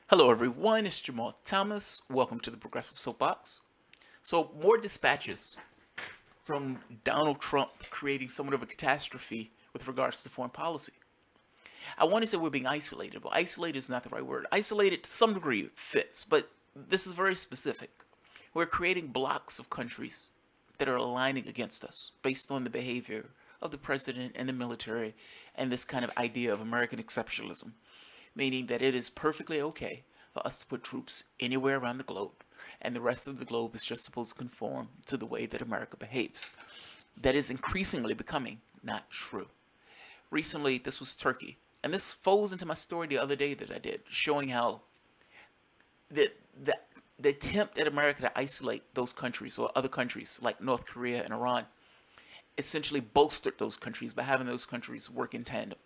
Hello everyone, it's Jamal Thomas. Welcome to the Progressive Soapbox. So, more dispatches from Donald Trump creating somewhat of a catastrophe with regards to foreign policy. I want to say we're being isolated, but isolated is not the right word. Isolated to some degree fits, but this is very specific. We're creating blocks of countries that are aligning against us based on the behavior of the president and the military and this kind of idea of American exceptionalism, meaning that it is perfectly okay for us to put troops anywhere around the globe, and the rest of the globe is just supposed to conform to the way that America behaves. That is increasingly becoming not true. Recently, this was Turkey, and this folds into my story the other day that I did, showing how the attempt at America to isolate those countries or other countries like North Korea and Iran essentially bolstered those countries by having those countries work in tandem,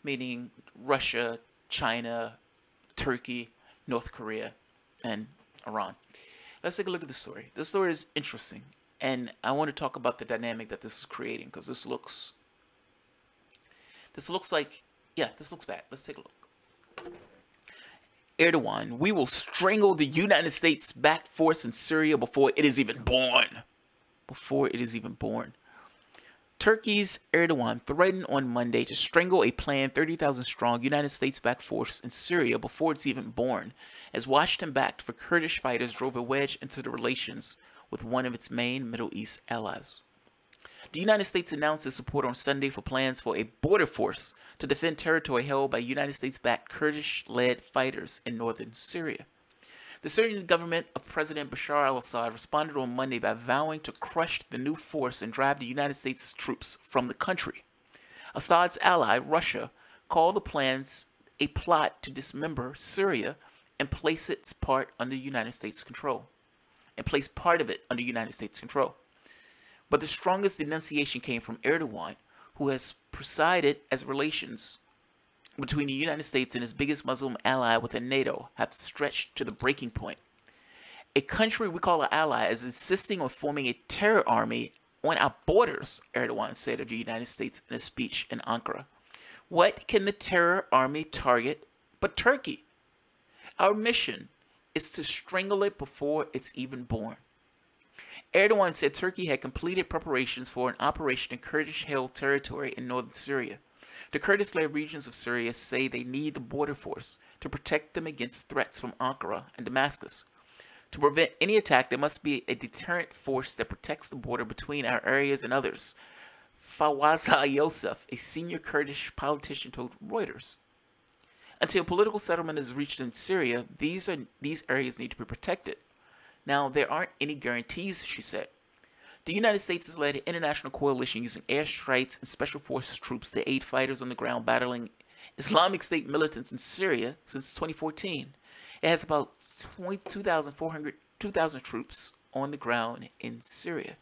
meaning Russia, China, Turkey, North Korea, and Iran. Let's take a look at the story. This story is interesting, and I want to talk about the dynamic that this is creating, because this looks like, yeah, this looks bad. Let's take a look. Erdogan, we will strangle the United States-backed force in Syria before it is even born. Before it is even born. Turkey's Erdogan threatened on Monday to strangle a planned 30,000-strong United States-backed force in Syria before it's even born, as Washington-backed for Kurdish fighters drove a wedge into the relations with one of its main Middle East allies. The United States announced its support on Sunday for plans for a border force to defend territory held by United States-backed Kurdish-led fighters in northern Syria. The Syrian government of President Bashar al-Assad responded on Monday by vowing to crush the new force and drive the United States troops from the country. Assad's ally, Russia, called the plans a plot to dismember Syria and place its part under United States control. But the strongest denunciation came from Erdogan, who has presided as relations between the United States and its biggest Muslim ally within NATO have stretched to the breaking point. A country we call an ally is insisting on forming a terror army on our borders, Erdogan said of the United States in a speech in Ankara. What can the terror army target but Turkey? Our mission is to strangle it before it's even born. Erdogan said Turkey had completed preparations for an operation in Kurdish-held territory in northern Syria. The Kurdish-led regions of Syria say they need the border force to protect them against threats from Ankara and Damascus. To prevent any attack, there must be a deterrent force that protects the border between our areas and others, Fawaz Yosef, a senior Kurdish politician, told Reuters. Until political settlement is reached in Syria, these areas need to be protected. Now, there aren't any guarantees, she said. The United States has led an international coalition using airstrikes and special forces troops to aid fighters on the ground battling Islamic State militants in Syria since 2014. It has about 2,000 troops on the ground in Syria.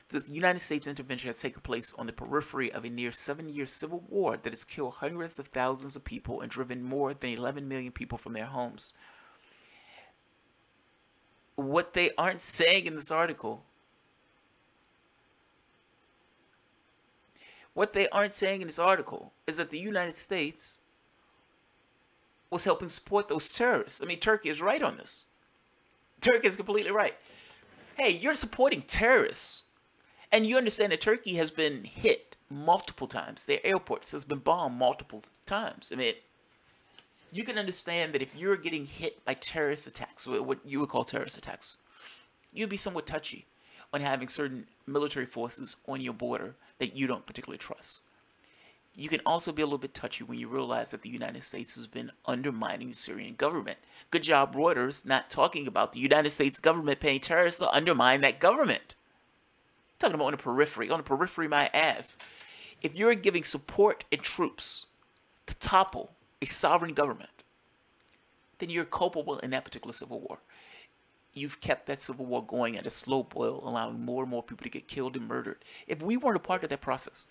The United States intervention has taken place on the periphery of a near 7-year civil war that has killed hundreds of thousands of people and driven more than 11 million people from their homes. What they aren't saying in this article, is that the United States was helping support those terrorists. I mean, Turkey is right on this. Turkey is completely right. Hey, you're supporting terrorists. And you understand that Turkey has been hit multiple times. Their airports has been bombed multiple times. I mean, you can understand that if you're getting hit by terrorist attacks, what you would call terrorist attacks, you'd be somewhat touchy on having certain military forces on your border that you don't particularly trust. You can also be a little bit touchy when you realize that the United States has been undermining the Syrian government. Good job, Reuters, not talking about the United States government paying terrorists to undermine that government. I'm talking about on the periphery, my ass. If you're giving support and troops to topple a sovereign government, then you're culpable in that particular civil war. You've kept that civil war going at a slow boil, allowing more and more people to get killed and murdered. If we weren't a part of that process,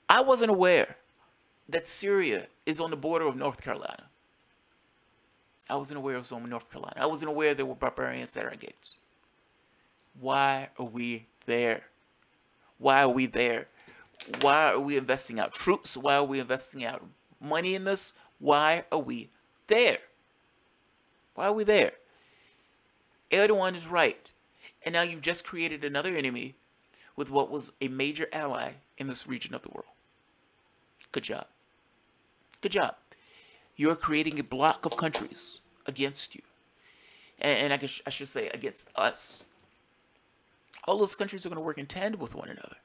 I wasn't aware that Syria is on the border of North Carolina. I wasn't aware it was on North Carolina. I wasn't aware there were barbarians at our gates. Why are we there? Why are we there? Why are we investing our troops? Why are we investing our money in this? Why are we there? Why are we there? Erdogan is right. And now you've just created another enemy with what was a major ally in this region of the world. Good job. Good job. You're creating a block of countries against you. And I should say against us. All those countries are going to work in tandem with one another.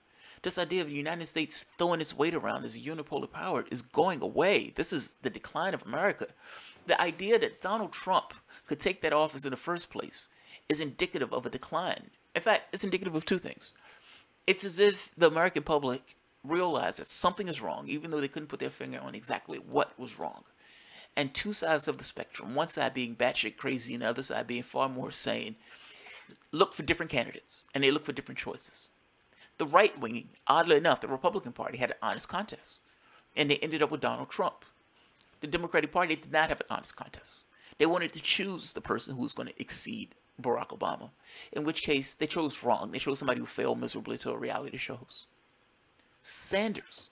This idea of the United States throwing its weight around as a unipolar power is going away. This is the decline of America. The idea that Donald Trump could take that office in the first place is indicative of a decline. In fact, it's indicative of two things. It's as if the American public realized that something is wrong, even though they couldn't put their finger on exactly what was wrong. And two sides of the spectrum, one side being batshit crazy and the other side being far more sane, look for different candidates, and they look for different choices. The right-wing, oddly enough, the Republican Party had an honest contest, and they ended up with Donald Trump. The Democratic Party did not have an honest contest. They wanted to choose the person who was going to exceed Barack Obama, in which case they chose wrong. They chose somebody who failed miserably to a reality shows. Sanders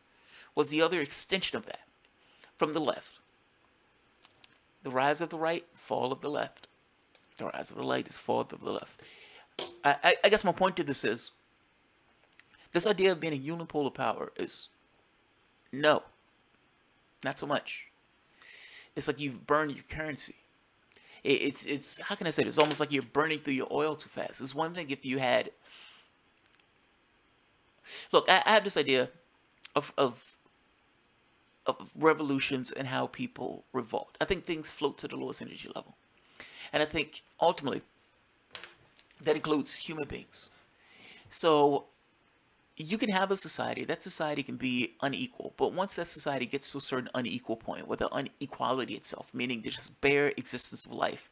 was the other extension of that, from the left. The rise of the right, fall of the left. The rise of the right is fall of the left. I guess my point to this is, this idea of being a unipolar power is, no, not so much. It's like you've burned your currency. It's how can I say this? It's almost like you're burning through your oil too fast. It's one thing if you had, look, I have this idea of revolutions and how people revolt. I think things float to the lowest energy level. And I think, ultimately, that includes human beings. So, you can have a society. That society can be unequal. But once that society gets to a certain unequal point, where the unequality itself, meaning the just bare existence of life,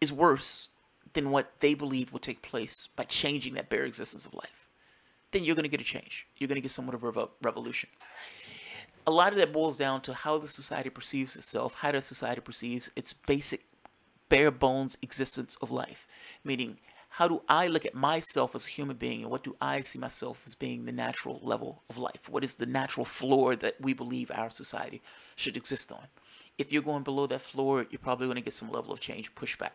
is worse than what they believe will take place by changing that bare existence of life, then you're going to get a change. You're going to get somewhat of a revolution. A lot of that boils down to how the society perceives itself, how the society perceives its basic, bare bones existence of life. Meaning, how do I look at myself as a human being, and what do I see myself as being the natural level of life? What is the natural floor that we believe our society should exist on? If you're going below that floor, you're probably going to get some level of change, pushback.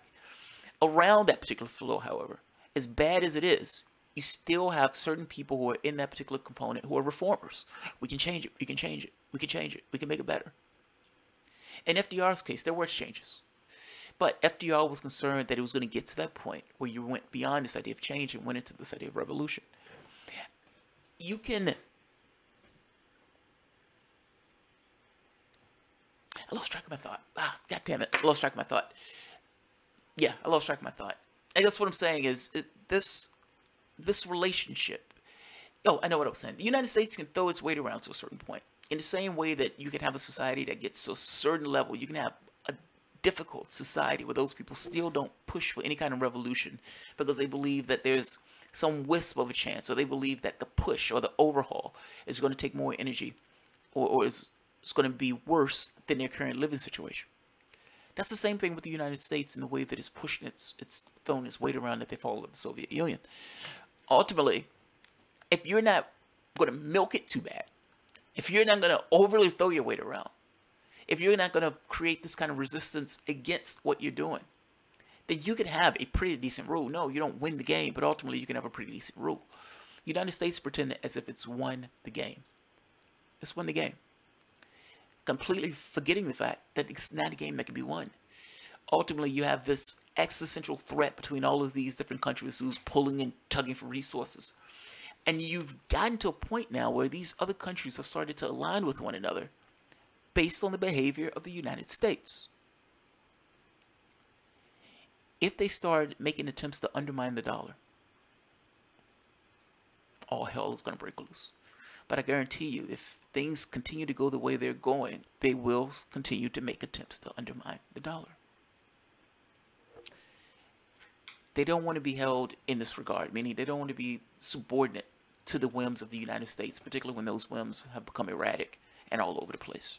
Around that particular floor, however, as bad as it is, you still have certain people who are in that particular component who are reformers. We can change it. We can change it. We can change it. We can make it better. In FDR's case, there were changes. But FDR was concerned that it was going to get to that point where you went beyond this idea of change and went into this idea of revolution. You can... I lost track of my thought. God damn it. I lost track of my thought. Yeah, I lost track of my thought. I guess what I'm saying is this relationship. Oh, I know what I was saying. The United States can throw its weight around to a certain point. In the same way that you can have a society that gets to a certain level, you can have a difficult society where those people still don't push for any kind of revolution because they believe that there's some wisp of a chance, or they believe that the push or the overhaul is going to take more energy, or is going to be worse than their current living situation. That's the same thing with the United States in the way that it's pushing it's thrown its weight around at the fall of the Soviet Union. Ultimately, if you're not going to milk it too bad, if you're not going to overly throw your weight around, if you're not going to create this kind of resistance against what you're doing, then you can have a pretty decent rule. No, you don't win the game, but ultimately you can have a pretty decent rule. The United States pretend as if it's won the game. It's won the game. Completely forgetting the fact that it's not a game that can be won. Ultimately, you have this existential threat between all of these different countries who's pulling and tugging for resources. And you've gotten to a point now where these other countries have started to align with one another based on the behavior of the United States. If they start making attempts to undermine the dollar, all hell is going to break loose. But I guarantee you, if things continue to go the way they're going, they will continue to make attempts to undermine the dollar. They don't want to be held in this regard, meaning they don't want to be subordinate to the whims of the United States, particularly when those whims have become erratic and all over the place.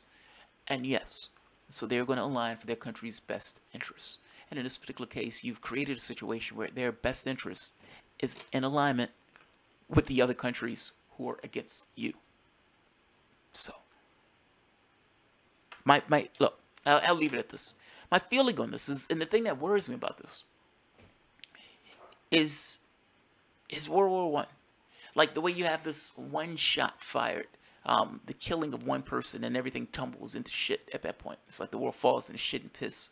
And yes, so they're going to align for their country's best interests. And in this particular case, you've created a situation where their best interest is in alignment with the other countries who are against you. So, look, I'll leave it at this. My feeling on this is, and the thing that worries me about this is World War One. Like the way you have this one shot fired, the killing of one person, and everything tumbles into shit at that point. It's like the world falls into shit and piss,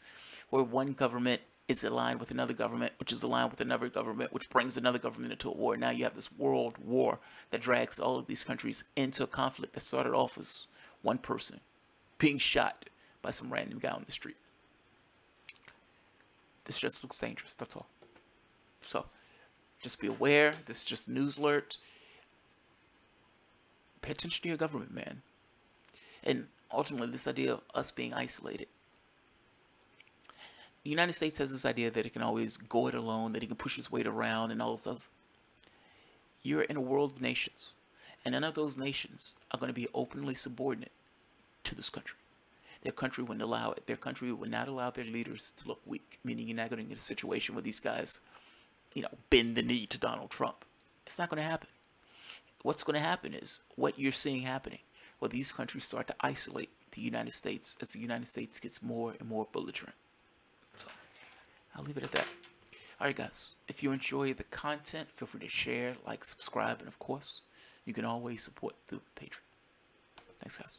where one government is aligned with another government, which is aligned with another government, which brings another government into a war. Now you have this world war that drags all of these countries into a conflict that started off as one person being shot by some random guy on the street. This just looks dangerous, that's all. So, just be aware. This is just a news alert. Pay attention to your government, man. And ultimately, this idea of us being isolated. The United States has this idea that it can always go it alone, that it can push its weight around and all this stuff. You're in a world of nations. And none of those nations are going to be openly subordinate to this country. Their country wouldn't allow it. Their country would not allow their leaders to look weak. Meaning you're not going to get a situation where these guys, bend the knee to Donald Trump. It's not going to happen. What's going to happen is what you're seeing happening, where these countries start to isolate the United States as the United States gets more and more belligerent. So, I'll leave it at that. Alright guys, if you enjoy the content, feel free to share, like, subscribe, and of course, you can always support the Patreon. Thanks guys.